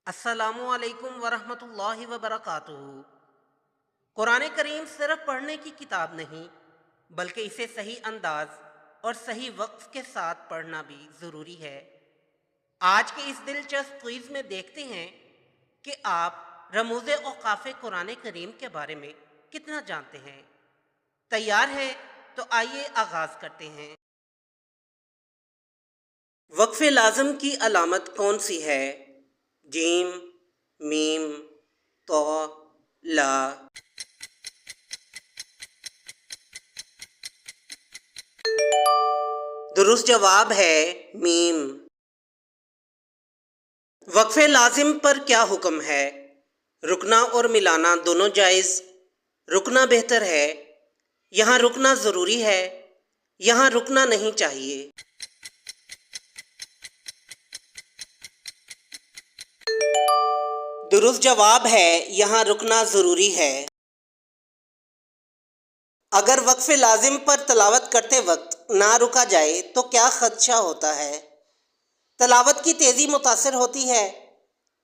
السلام علیکم ورحمۃ اللہ وبرکاتہ۔ قرآن کریم صرف پڑھنے کی کتاب نہیں، بلکہ اسے صحیح انداز اور صحیح وقف کے ساتھ پڑھنا بھی ضروری ہے۔ آج کے اس دلچسپ کوئز میں دیکھتے ہیں کہ آپ رموز اوقاف قرآن کریم کے بارے میں کتنا جانتے ہیں۔ تیار ہیں؟ تو آئیے آغاز کرتے ہیں۔ وقف لازم کی علامت کون سی ہے؟ جیم، میم، تو، لا۔ درست جواب ہے میم۔ وقف لازم پر کیا حکم ہے؟ رکنا اور ملانا دونوں جائز، رکنا بہتر ہے، یہاں رکنا ضروری ہے، یہاں رکنا نہیں چاہیے۔ درست جواب ہے یہاں رکنا ضروری ہے۔ اگر وقف لازم پر تلاوت کرتے وقت نہ رکا جائے تو کیا خدشہ ہوتا ہے؟ تلاوت کی تیزی متاثر ہوتی ہے،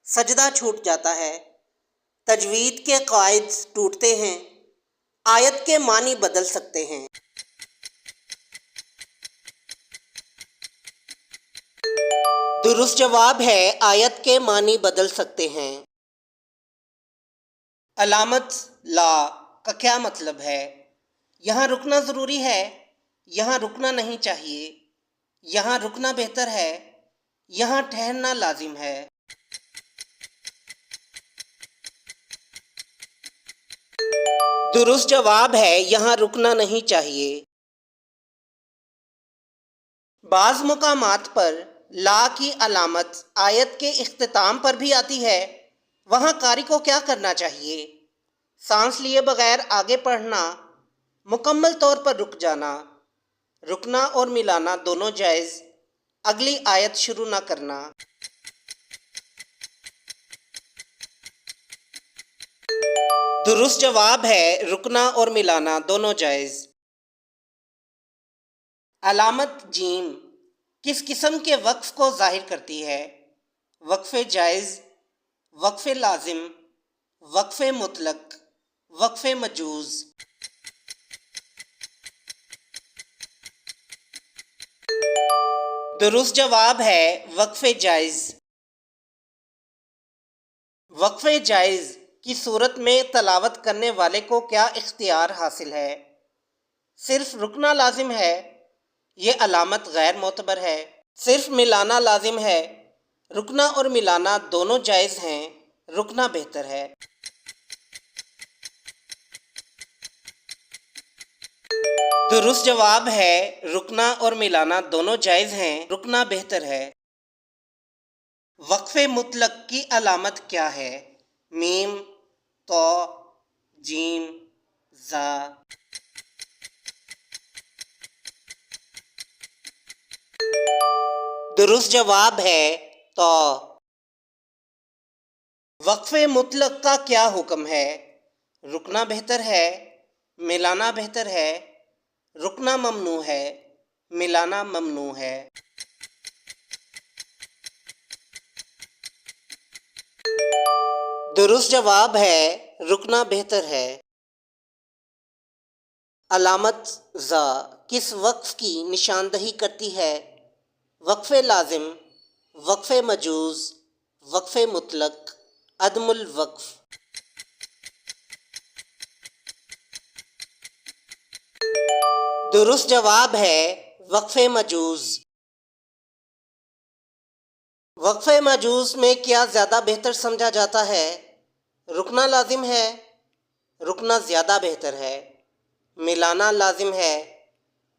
سجدہ چھوٹ جاتا ہے، تجوید کے قواعد ٹوٹتے ہیں، آیت کے معنی بدل سکتے ہیں۔ درست جواب ہے آیت کے معنی بدل سکتے ہیں۔ علامت لا کا کیا مطلب ہے؟ یہاں رکنا ضروری ہے، یہاں رکنا نہیں چاہیے، یہاں رکنا بہتر ہے، یہاں ٹھہرنا لازم ہے۔ درست جواب ہے یہاں رکنا نہیں چاہیے۔ بعض مقامات پر لا کی علامت آیت کے اختتام پر بھی آتی ہے، وہاں قاری کو کیا کرنا چاہیے؟ سانس لیے بغیر آگے پڑھنا، مکمل طور پر رک جانا، رکنا اور ملانا دونوں جائز، اگلی آیت شروع نہ کرنا۔ درست جواب ہے رکنا اور ملانا دونوں جائز۔ علامت جیم کس قسم کے وقف کو ظاہر کرتی ہے؟ وقف جائز، وقف لازم، وقف مطلق، وقف مجوز۔ درست جواب ہے وقف جائز۔ وقف جائز کی صورت میں تلاوت کرنے والے کو کیا اختیار حاصل ہے؟ صرف رکنا لازم ہے، یہ علامت غیر معتبر ہے۔ صرف ملانا لازم ہے، رکنا اور ملانا دونوں جائز ہیں، رکنا بہتر ہے۔ درست جواب ہے رکنا اور ملانا دونوں جائز ہیں، رکنا بہتر ہے۔ وقف مطلق کی علامت کیا ہے؟ میم، تو، جیم، زا۔ درست جواب ہے تو۔ وقف مطلق کا کیا حکم ہے؟ رکنا بہتر ہے، ملانا بہتر ہے، رکنا ممنوع ہے، ملانا ممنوع ہے۔ درست جواب ہے رکنا بہتر ہے۔ علامت زا کس وقف کی نشاندہی کرتی ہے؟ وقف لازم، وقف مجوز، وقف مطلق، عدم الوقف۔ درست جواب ہے وقف مجوز۔ وقف مجوز میں کیا زیادہ بہتر سمجھا جاتا ہے؟ رکنا لازم ہے، رکنا زیادہ بہتر ہے، ملانا لازم ہے،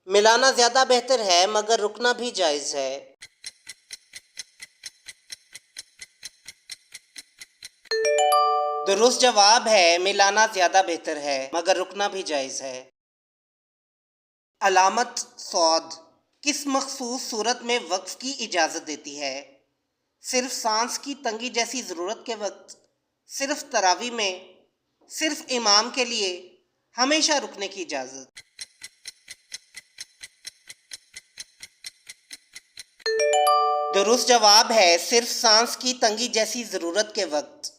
ملانا زیادہ بہتر ہے مگر رکنا بھی جائز ہے۔ درست جواب ہے ملانا زیادہ بہتر ہے مگر رکنا بھی جائز ہے۔ علامت صاد کس مخصوص صورت میں وقف کی اجازت دیتی ہے؟ صرف سانس کی تنگی جیسی ضرورت کے وقت، صرف تراویح میں، صرف امام کے لیے، ہمیشہ رکنے کی اجازت۔ درست جواب ہے صرف سانس کی تنگی جیسی ضرورت کے وقت۔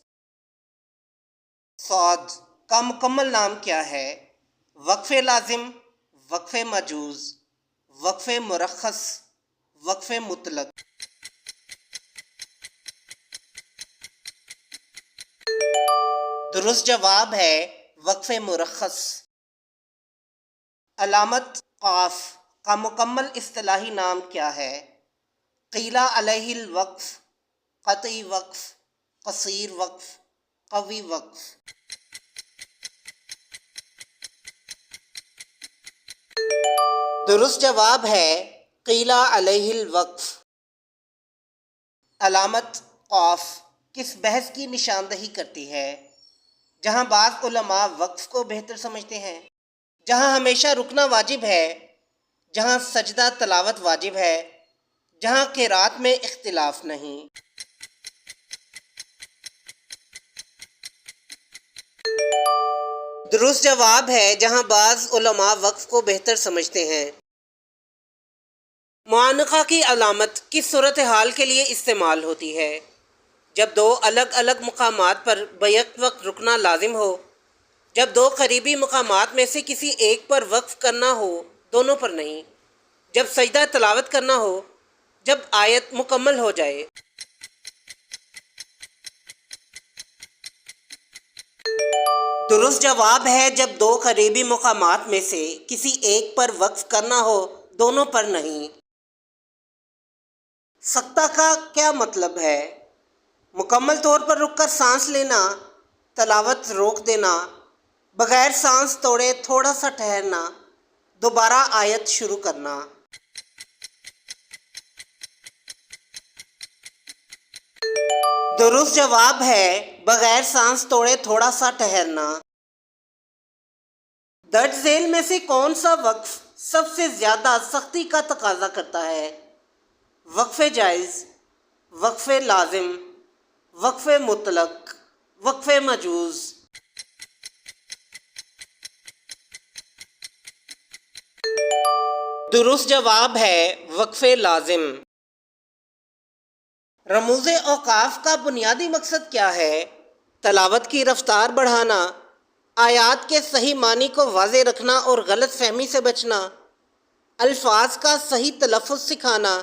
صاد کا مکمل نام کیا ہے؟ وقف لازم، وقف مجوز، وقف مرخص، وقف مطلق۔ درست جواب ہے وقف مرخص۔ علامت قاف کا مکمل اصطلاحی نام کیا ہے؟ قیل علیہ الوقف، قطعی وقف، قصیر وقف، قوی وقف۔ درست جواب ہے قیل علیہ الوقف۔ علامت قاف کس بحث کی نشاندہی کرتی ہے؟ جہاں بعض علماء وقف کو بہتر سمجھتے ہیں، جہاں ہمیشہ رکنا واجب ہے، جہاں سجدہ تلاوت واجب ہے، جہاں قرات میں اختلاف نہیں۔ درست جواب ہے جہاں بعض علماء وقف کو بہتر سمجھتے ہیں۔ معانقہ کی علامت کس صورتحال کے لیے استعمال ہوتی ہے؟ جب دو الگ الگ مقامات پر بیک وقت رکنا لازم ہو، جب دو قریبی مقامات میں سے کسی ایک پر وقف کرنا ہو، دونوں پر نہیں، جب سجدہ تلاوت کرنا ہو، جب آیت مکمل ہو جائے۔ درست جواب ہے جب دو قریبی مقامات میں سے کسی ایک پر وقف کرنا ہو، دونوں پر نہیں۔ سکتہ کا کیا مطلب ہے؟ مکمل طور پر رک کر سانس لینا، تلاوت روک دینا، بغیر سانس توڑے تھوڑا سا ٹھہرنا، دوبارہ آیت شروع کرنا۔ درست جواب ہے بغیر سانس توڑے تھوڑا سا ٹھہرنا۔ درج ذیل میں سے کون سا وقف سب سے زیادہ سختی کا تقاضا کرتا ہے؟ وقف جائز، وقف لازم، وقف مطلق، وقف مجوز۔ درست جواب ہے وقف لازم۔ رموز اوقاف کا بنیادی مقصد کیا ہے؟ تلاوت کی رفتار بڑھانا، آیات کے صحیح معنی کو واضح رکھنا اور غلط فہمی سے بچنا، الفاظ کا صحیح تلفظ سکھانا،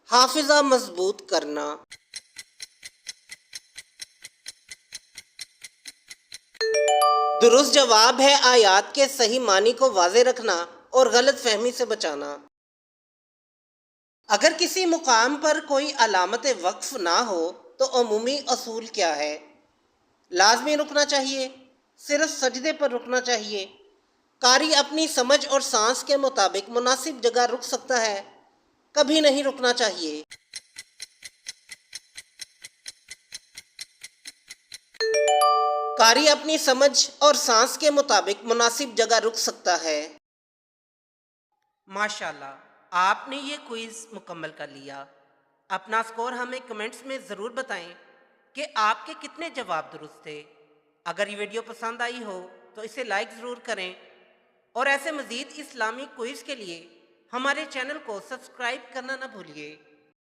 حافظہ مضبوط کرنا۔ درست جواب ہے آیات کے صحیح معنی کو واضح رکھنا اور غلط فہمی سے بچانا۔ اگر کسی مقام پر کوئی علامت وقف نہ ہو تو عمومی اصول کیا ہے؟ لازمی رکنا چاہیے، صرف سجدے پر رکنا چاہیے، قاری اپنی سمجھ اور سانس کے مطابق مناسب جگہ رک سکتا ہے، کبھی نہیں رکنا چاہیے۔ قاری اپنی سمجھ اور سانس کے مطابق مناسب جگہ رک سکتا ہے۔ ماشاءاللہ، آپ نے یہ کوئز مکمل کر لیا۔ اپنا اسکور ہمیں کمنٹس میں ضرور بتائیں کہ آپ کے کتنے جواب درست تھے۔ اگر یہ ویڈیو پسند آئی ہو تو اسے لائک ضرور کریں، اور ایسے مزید اسلامی کوئز کے لیے ہمارے چینل کو سبسکرائب کرنا نہ بھولیے۔